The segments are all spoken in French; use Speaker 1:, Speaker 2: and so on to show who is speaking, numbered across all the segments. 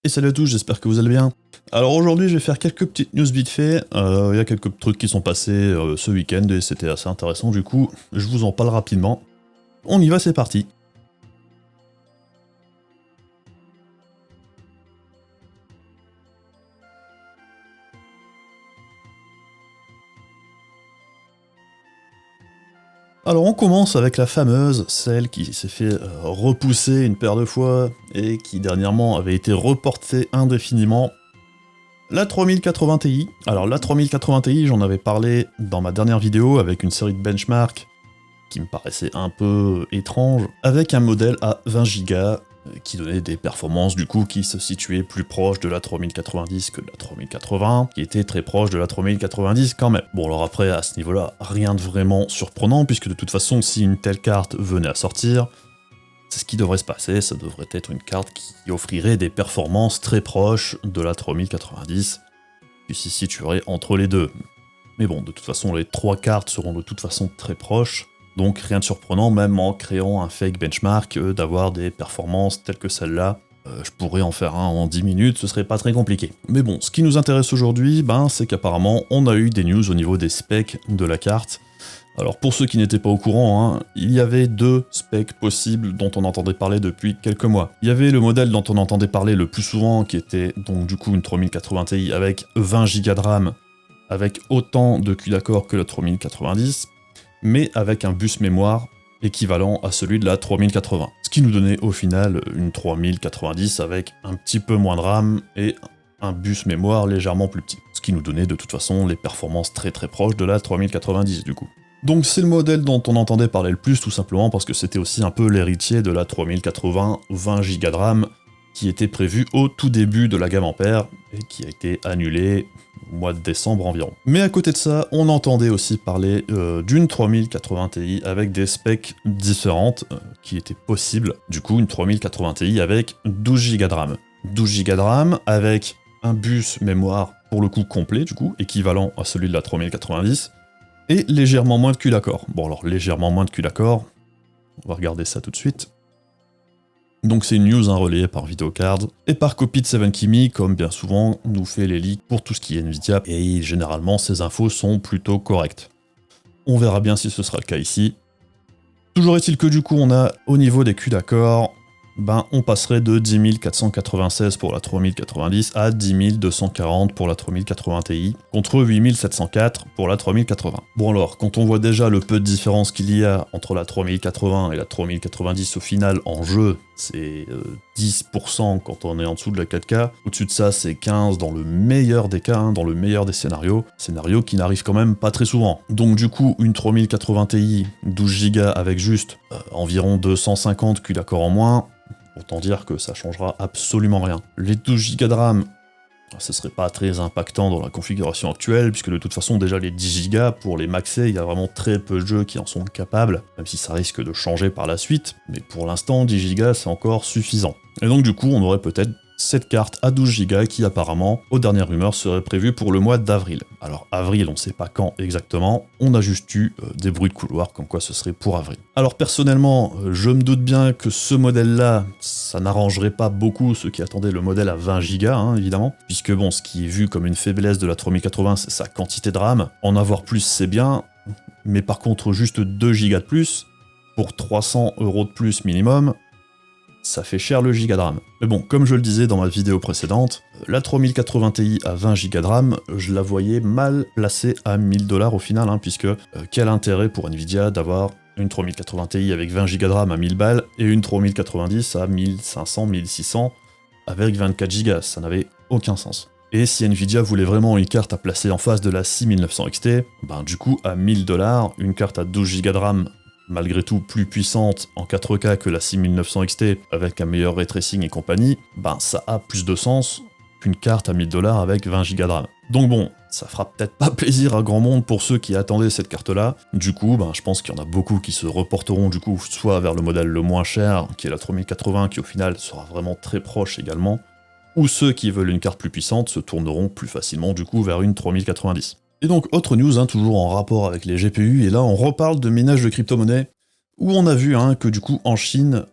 Speaker 1: Et salut à tous, j'espère que vous allez bien. Alors aujourd'hui je vais faire quelques petites news vite fait, il y a quelques trucs qui sont passés ce week-end et c'était assez intéressant, du coup je vous en parle rapidement. On y va, c'est parti. Alors on commence avec la fameuse, celle qui s'est fait repousser une paire de fois et qui dernièrement avait été reportée indéfiniment. La 3080 Ti. Alors la 3080 Ti, j'en avais parlé dans ma dernière vidéo avec une série de benchmarks qui me paraissait un peu étrange, avec un modèle à 20 Go qui donnait des performances du coup qui se situaient plus proches de la 3090 que de la 3080, qui était très proche de la 3090 quand même. Bon alors après à ce niveau-là, rien de vraiment surprenant puisque de toute façon si une telle carte venait à sortir, c'est ce qui devrait se passer, ça devrait être une carte qui offrirait des performances très proches de la 3090, qui s'y situerait entre les deux. Mais bon, de toute façon les trois cartes seront de toute façon très proches, donc rien de surprenant, même en créant un fake benchmark, d'avoir des performances telles que celle-là. Je pourrais en faire un en 10 minutes, ce serait pas très compliqué. Mais bon, ce qui nous intéresse aujourd'hui, c'est qu'apparemment on a eu des news au niveau des specs de la carte. Alors pour ceux qui n'étaient pas au courant, il y avait deux specs possibles dont on entendait parler depuis quelques mois. Il y avait le modèle dont on entendait parler le plus souvent, qui était donc du coup une 3080 Ti avec 20 Go de RAM, avec autant de QI d'accord que la 3090, mais avec un bus mémoire équivalent à celui de la 3080. Ce qui nous donnait au final une 3090 avec un petit peu moins de RAM et un bus mémoire légèrement plus petit. Ce qui nous donnait de toute façon les performances très proches de la 3090 du coup. Donc c'est le modèle dont on entendait parler le plus tout simplement parce que c'était aussi un peu l'héritier de la 3080 20 Go de RAM qui était prévu au tout début de la gamme Ampère et qui a été annulé au mois de décembre environ. Mais à côté de ça, on entendait aussi parler d'une 3080 Ti avec des specs différentes qui étaient possibles. Du coup, une 3080 Ti avec 12 Go de RAM. 12 Go de RAM avec un bus mémoire pour le coup complet, du coup, équivalent à celui de la 3090, et légèrement moins de QI d'accord. Bon alors, légèrement moins de QI d'accord, on va regarder ça tout de suite. Donc c'est une news relayée par Videocard et par copie de 7kimi, comme bien souvent nous fait les leaks pour tout ce qui est Nvidia, et généralement ces infos sont plutôt correctes. On verra bien si ce sera le cas ici. Toujours est-il que du coup on a au niveau des QI d'accord, on passerait de 10 496 pour la 3090 à 10 240 pour la 3080 Ti, contre 8 704 pour la 3080. Bon alors, quand on voit déjà le peu de différence qu'il y a entre la 3080 et la 3090 au final en jeu, c'est 10% quand on est en dessous de la 4K, au-dessus de ça c'est 15 dans le meilleur des cas, dans le meilleur des scénarios qui n'arrivent quand même pas très souvent. Donc du coup, une 3080 Ti, 12 Go avec juste environ 250 QI d'accord en moins, autant dire que ça changera absolument rien. Les 12 Go de RAM, ce serait pas très impactant dans la configuration actuelle, puisque de toute façon déjà les 10 Go, pour les maxer, il y a vraiment très peu de jeux qui en sont capables, même si ça risque de changer par la suite, mais pour l'instant 10 Go c'est encore suffisant. Et donc du coup on aurait peut-être cette carte à 12 Go qui apparemment, aux dernières rumeurs, serait prévue pour le mois d'avril. Alors avril, on sait pas quand exactement, on a juste eu des bruits de couloir comme quoi ce serait pour avril. Alors personnellement, je me doute bien que ce modèle-là, ça n'arrangerait pas beaucoup ceux qui attendaient le modèle à 20 Go, évidemment, puisque bon, ce qui est vu comme une faiblesse de la 3080, c'est sa quantité de RAM. En avoir plus, c'est bien, mais par contre, juste 2 Go de plus, pour 300 € de plus minimum, ça fait cher le giga de RAM. Mais bon, comme je le disais dans ma vidéo précédente, la 3080 Ti à 20 Go de RAM, je la voyais mal placée à 1000 $ au final, puisque quel intérêt pour Nvidia d'avoir une 3080 Ti avec 20 Go de RAM à 1000 balles et une 3090 à 1500, 1600 avec 24 Go, ça n'avait aucun sens. Et si Nvidia voulait vraiment une carte à placer en face de la 6900 XT, du coup à 1000 $, une carte à 12 Go de RAM malgré tout plus puissante en 4K que la 6900 XT avec un meilleur ray tracing et compagnie, ça a plus de sens qu'une carte à 1000 $ avec 20 Go de RAM. Donc bon, ça fera peut-être pas plaisir à grand monde pour ceux qui attendaient cette carte-là. Du coup, je pense qu'il y en a beaucoup qui se reporteront du coup soit vers le modèle le moins cher, qui est la 3080, qui au final sera vraiment très proche également, ou ceux qui veulent une carte plus puissante se tourneront plus facilement du coup vers une 3090. Et donc autre news, toujours en rapport avec les GPU, et là on reparle de minage de crypto-monnaies, où on a vu que du coup en Chine,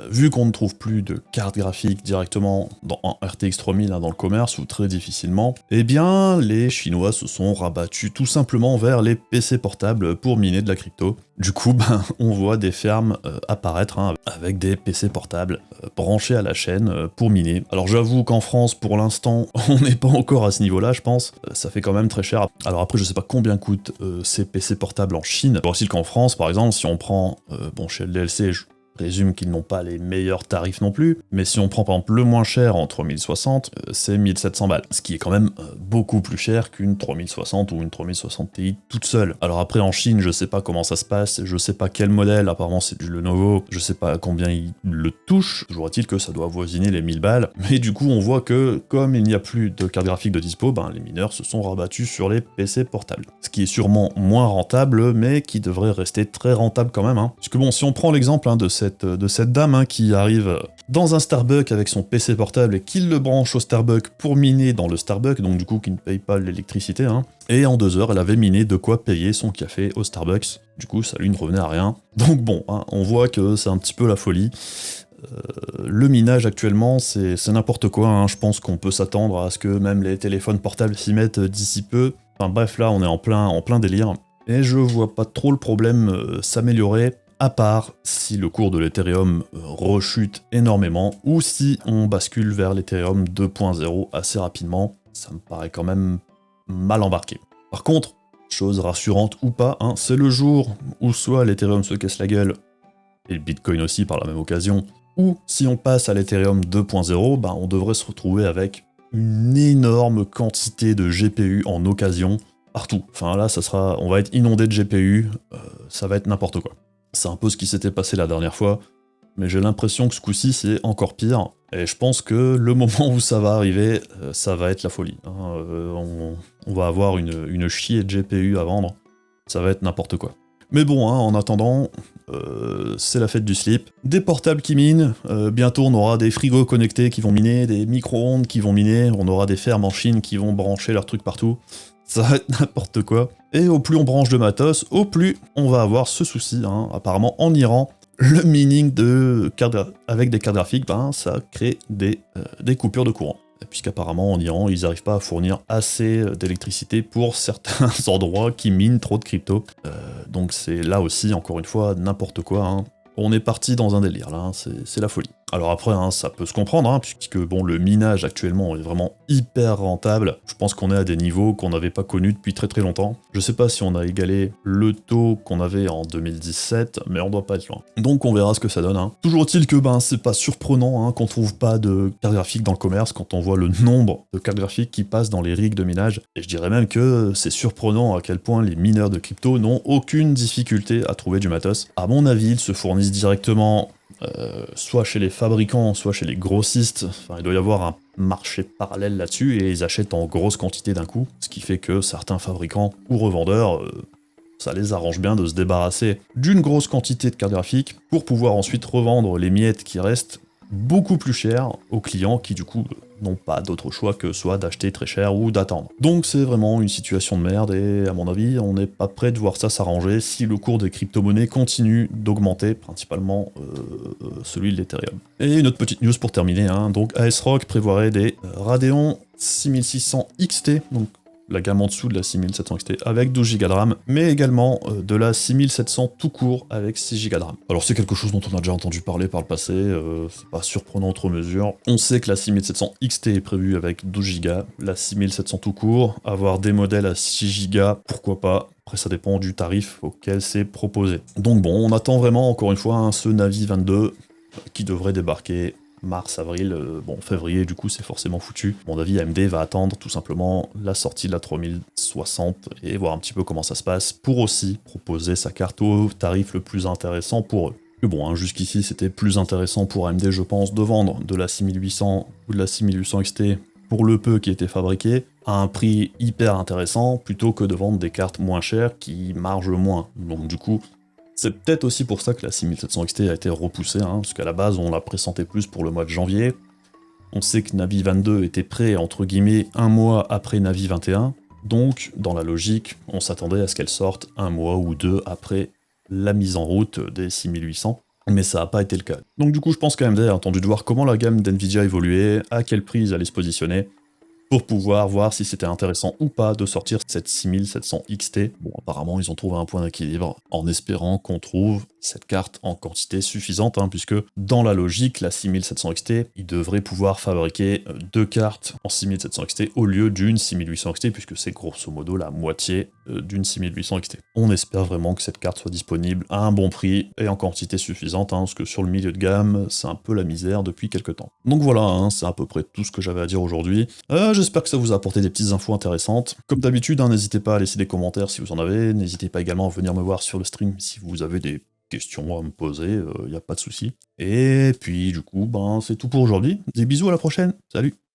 Speaker 1: Vu qu'on ne trouve plus de cartes graphiques directement en RTX 3000 dans le commerce, ou très difficilement, eh bien les Chinois se sont rabattus tout simplement vers les PC portables pour miner de la crypto. Du coup, on voit des fermes apparaître avec des PC portables branchés à la chaîne pour miner. Alors j'avoue qu'en France, pour l'instant, on n'est pas encore à ce niveau-là, je pense. Ça fait quand même très cher. Alors après, je sais pas combien coûtent ces PC portables en Chine. Pour aussi qu'en France, par exemple, si on prend, chez LDLC, je présume qu'ils n'ont pas les meilleurs tarifs non plus, mais si on prend par exemple le moins cher en 3060, c'est 1700 balles, ce qui est quand même beaucoup plus cher qu'une 3060 ou une 3060 Ti toute seule. Alors après en Chine, je sais pas comment ça se passe, je sais pas quel modèle, apparemment c'est du Lenovo, je sais pas combien il le touche, toujours est-il que ça doit avoisiner les 1000 balles, mais du coup on voit que comme il n'y a plus de carte graphique de dispo, les mineurs se sont rabattus sur les PC portables. Ce qui est sûrement moins rentable, mais qui devrait rester très rentable quand même. Parce que bon, si on prend l'exemple de cette dame qui arrive dans un Starbucks avec son PC portable et qui le branche au Starbucks pour miner dans le Starbucks, donc du coup qui ne paye pas l'électricité, et en 2 heures elle avait miné de quoi payer son café au Starbucks, du coup ça lui ne revenait à rien. Donc bon, on voit que c'est un petit peu la folie. Le minage actuellement c'est n'importe quoi, je pense qu'on peut s'attendre à ce que même les téléphones portables s'y mettent d'ici peu. Enfin bref, là on est en plein délire, et je vois pas trop le problème s'améliorer, à part si le cours de l'Ethereum rechute énormément, ou si on bascule vers l'Ethereum 2.0 assez rapidement. Ça me paraît quand même mal embarqué. Par contre, chose rassurante ou pas, c'est le jour où soit l'Ethereum se casse la gueule, et le Bitcoin aussi par la même occasion, ou si on passe à l'Ethereum 2.0, on devrait se retrouver avec une énorme quantité de GPU en occasion partout. Enfin là, on va être inondé de GPU, ça va être n'importe quoi. C'est un peu ce qui s'était passé la dernière fois, mais j'ai l'impression que ce coup-ci c'est encore pire, et je pense que le moment où ça va arriver, ça va être la folie. On va avoir une chier de GPU à vendre, ça va être n'importe quoi. Mais bon, en attendant, c'est la fête du slip. Des portables qui minent, bientôt on aura des frigos connectés qui vont miner, des micro-ondes qui vont miner, on aura des fermes en Chine qui vont brancher leurs trucs partout. Ça va être n'importe quoi. Et au plus on branche de matos, au plus on va avoir ce souci. Apparemment en Iran, le mining avec des cartes graphiques, ça crée des coupures de courant. Puisqu'apparemment en Iran, ils n'arrivent pas à fournir assez d'électricité pour certains endroits qui minent trop de crypto. Donc c'est là aussi, encore une fois, n'importe quoi. On est parti dans un délire, là, c'est la folie. Alors après, ça peut se comprendre, puisque bon, le minage actuellement est vraiment hyper rentable. Je pense qu'on est à des niveaux qu'on n'avait pas connus depuis très très longtemps. Je sais pas si on a égalé le taux qu'on avait en 2017, mais on doit pas être loin. Donc on verra ce que ça donne. Toujours est-il que c'est pas surprenant qu'on trouve pas de carte graphique dans le commerce quand on voit le nombre de cartes graphiques qui passent dans les rigs de minage. Et je dirais même que c'est surprenant à quel point les mineurs de crypto n'ont aucune difficulté à trouver du matos. À mon avis, ils se fournissent directement soit chez les fabricants, soit chez les grossistes. Enfin, il doit y avoir un marché parallèle là-dessus, et ils achètent en grosse quantité d'un coup, ce qui fait que certains fabricants ou revendeurs, ça les arrange bien de se débarrasser d'une grosse quantité de cartes graphiques pour pouvoir ensuite revendre les miettes qui restent beaucoup plus cher aux clients qui du coup n'ont pas d'autre choix que soit d'acheter très cher ou d'attendre. Donc c'est vraiment une situation de merde, et à mon avis on n'est pas prêt de voir ça s'arranger si le cours des crypto-monnaies continue d'augmenter, principalement celui de l'Ethereum. Et une autre petite news pour terminer, donc ASRock prévoirait des Radeon 6600 XT, donc la gamme en dessous de la 6700 XT avec 12 Go de RAM, mais également de la 6700 tout court avec 6 Go de RAM. Alors c'est quelque chose dont on a déjà entendu parler par le passé, c'est pas surprenant outre mesure. On sait que la 6700 XT est prévue avec 12 Go, la 6700 tout court, avoir des modèles à 6 Go, pourquoi pas. Après ça dépend du tarif auquel c'est proposé. Donc bon, on attend vraiment encore une fois ce Navi 22 qui devrait débarquer mars, avril, février, du coup c'est forcément foutu. À mon avis, AMD va attendre tout simplement la sortie de la 3060 et voir un petit peu comment ça se passe pour aussi proposer sa carte au tarif le plus intéressant pour eux. Mais bon, jusqu'ici c'était plus intéressant pour AMD, je pense, de vendre de la 6800 ou de la 6800 XT pour le peu qui était fabriqué à un prix hyper intéressant plutôt que de vendre des cartes moins chères qui margent moins. Donc du coup, c'est peut-être aussi pour ça que la 6700 XT a été repoussée, parce qu'à la base on la pressentait plus pour le mois de janvier. On sait que Navi 22 était prêt, entre guillemets, un mois après Navi 21, donc dans la logique, on s'attendait à ce qu'elle sorte un mois ou deux après la mise en route des 6800. mais ça n'a pas été le cas. Donc du coup, je pense qu'AMD a attendu de voir comment la gamme d'NVIDIA évoluait, à quel prix ils allaient se positionner, pour pouvoir voir si c'était intéressant ou pas de sortir cette 6700 XT. Bon, apparemment, ils ont trouvé un point d'équilibre, en espérant qu'on trouve cette carte en quantité suffisante, hein, puisque dans la logique, la 6700 XT, ils devraient pouvoir fabriquer deux cartes en 6700 XT au lieu d'une 6800 XT, puisque c'est grosso modo la moitié d'une 6800 XT. On espère vraiment que cette carte soit disponible à un bon prix et en quantité suffisante, hein, parce que sur le milieu de gamme, c'est un peu la misère depuis quelques temps. Donc voilà, hein, c'est à peu près tout ce que j'avais à dire aujourd'hui. J'espère que ça vous a apporté des petites infos intéressantes. Comme d'habitude, hein, n'hésitez pas à laisser des commentaires si vous en avez, n'hésitez pas également à venir me voir sur le stream si vous avez des questions à me poser, y a pas de souci. Et puis du coup, ben c'est tout pour aujourd'hui. Des bisous, à la prochaine, salut!